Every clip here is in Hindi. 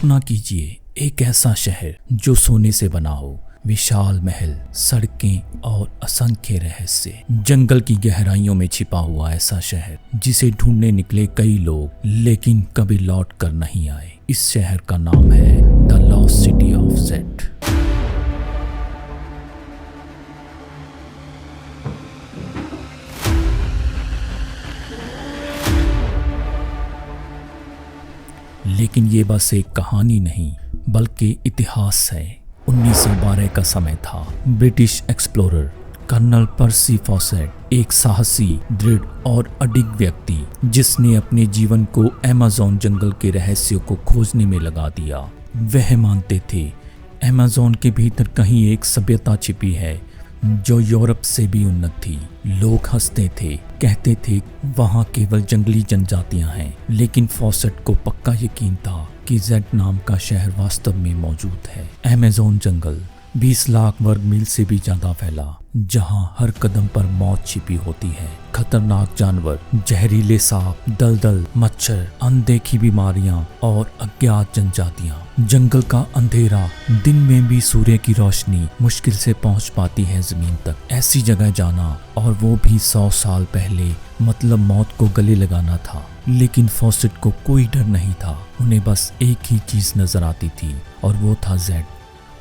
कल्पना कीजिए एक ऐसा शहर जो सोने से बना हो, विशाल महल, सड़कें और असंख्य रहस्य। जंगल की गहराइयों में छिपा हुआ ऐसा शहर जिसे ढूंढने निकले कई लोग लेकिन कभी लौट कर नहीं आए। इस शहर का नाम है the lost city of Z. लेकिन ये बस एक कहानी नहीं बल्कि इतिहास है। 1912 का समय था। ब्रिटिश एक्सप्लोरर कर्नल पर्सी फॉसेट एक साहसी, दृढ़ और अडिग व्यक्ति जिसने अपने जीवन को अमेज़न जंगल के रहस्यों को खोजने में लगा दिया। वह मानते थे अमेज़न के भीतर कहीं एक सभ्यता छिपी है जो यूरोप से भी उन्नत थी। लोग हंसते थे, कहते थे वहां केवल जंगली जनजातियां हैं, लेकिन फॉसेट को पक्का यकीन था कि जेड नाम का शहर वास्तव में मौजूद है। अमेज़न जंगल 20 लाख वर्ग मील से भी ज्यादा फैला, जहां हर कदम पर मौत छिपी होती है। खतरनाक जानवर, जहरीले सांप, दलदल, मच्छर, अनदेखी बीमारियां और अज्ञात जनजातियां। जंगल का अंधेरा, दिन में भी सूर्य की रोशनी मुश्किल से पहुंच पाती है जमीन तक। ऐसी जगह जाना और वो भी 100 साल पहले मतलब मौत को गले लगाना था। लेकिन फॉसेट को कोई डर नहीं था। उन्हें बस एक ही चीज नजर आती थी और वो था जेड।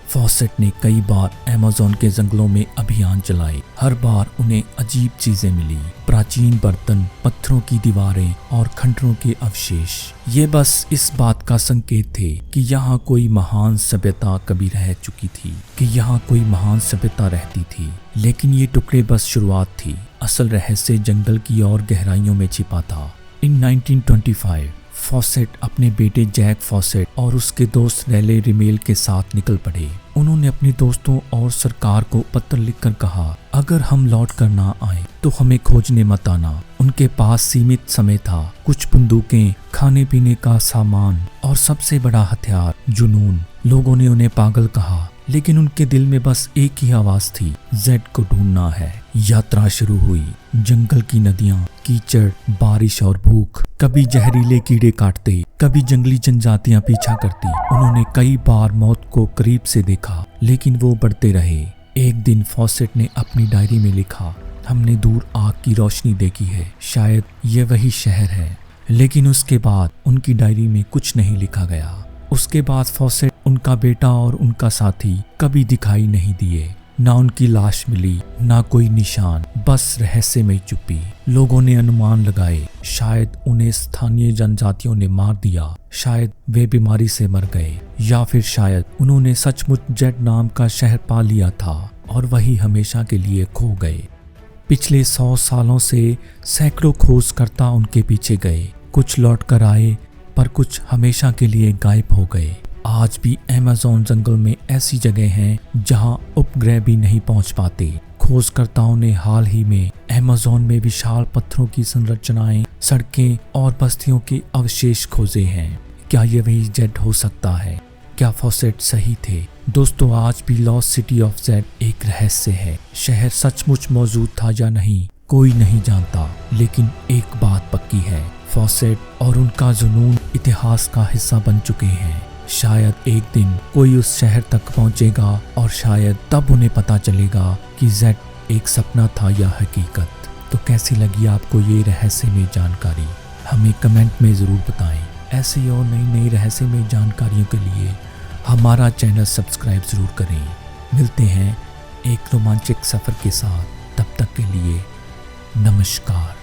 फॉसेट ने कई बार अमेज़न के जंगलों में अभियान चलाए। हर बार उन्हें अजीब चीजें मिली, प्राचीन बर्तन, पत्थरों की दीवारें और खंडरों के अवशेष। ये बस इस बात का संकेत थे कि यहाँ कोई महान सभ्यता कभी रह चुकी थी, कि यहाँ कोई महान सभ्यता रहती थी। लेकिन ये टुकड़े बस शुरुआत थी। असल रहस्य जंगल की और गहराइयों में छिपा था। इन 1925 फॉसेट अपने बेटे जैक फॉसेट और उसके दोस्त रैले रिमेल के साथ निकल पड़े। उन्होंने अपने दोस्तों और सरकार को पत्र लिखकर कहा, अगर हम लौट कर ना आए तो हमें खोजने मत आना। उनके पास सीमित समय था, कुछ बंदूकें, खाने पीने का सामान और सबसे बड़ा हथियार जुनून। लोगों ने उन्हें पागल कहा, लेकिन उनके दिल में बस एक ही आवाज थी, जेड को ढूंढना है। यात्रा शुरू हुई। जंगल की नदियां, कीचड़, बारिश और भूख। कभी जहरीले कीड़े काटते, कभी जंगली जनजातियां पीछा करती। उन्होंने कई बार मौत को करीब से देखा, लेकिन वो बढ़ते रहे। एक दिन फॉसेट ने अपनी डायरी में लिखा, हमने दूर आग की रोशनी देखी है, शायद ये वही शहर है। लेकिन उसके बाद उनकी डायरी में कुछ नहीं लिखा गया। उसके बाद फॉसेट, उनका बेटा और उनका साथी कभी दिखाई नहीं दिए। ना उनकी लाश मिली, ना कोई निशान, बस रहस्यमय चुप्पी। लोगों ने अनुमान लगाए, शायद उन्हें स्थानीय जनजातियों ने मार दिया, शायद वे बीमारी से मर गए, या फिर शायद उन्होंने सचमुच जेड नाम का शहर पा लिया था और वही हमेशा के लिए खो गए। पिछले 100 सालों से सैकड़ों खोजकर्ता उनके पीछे गए। कुछ लौट कर आए पर कुछ हमेशा के लिए गायब हो गए। आज भी अमेज़न जंगल में ऐसी जगह हैं जहां उपग्रह भी नहीं पहुंच पाते। खोजकर्ताओं ने हाल ही में अमेज़न में विशाल पत्थरों की संरचनाएं, सड़कें और बस्तियों के अवशेष खोजे हैं। क्या ये वही जेड हो सकता है? क्या फॉसेट सही थे? दोस्तों, आज भी लॉस्ट सिटी ऑफ जेड एक रहस्य है। शहर सचमुच मौजूद था या नहीं, कोई नहीं जानता। लेकिन एक बात पक्की है, फॉसेट और उनका जुनून इतिहास का हिस्सा बन चुके हैं। शायद एक दिन कोई उस शहर तक पहुंचेगा और शायद तब उन्हें पता चलेगा कि जेड एक सपना था या हकीकत। तो कैसी लगी आपको ये रहस्यमय जानकारी? हमें कमेंट में ज़रूर बताएं। ऐसी और नई नई रहस्यमय जानकारियों के लिए हमारा चैनल सब्सक्राइब ज़रूर करें। मिलते हैं एक रोमांचक सफ़र के साथ। तब तक के लिए नमस्कार।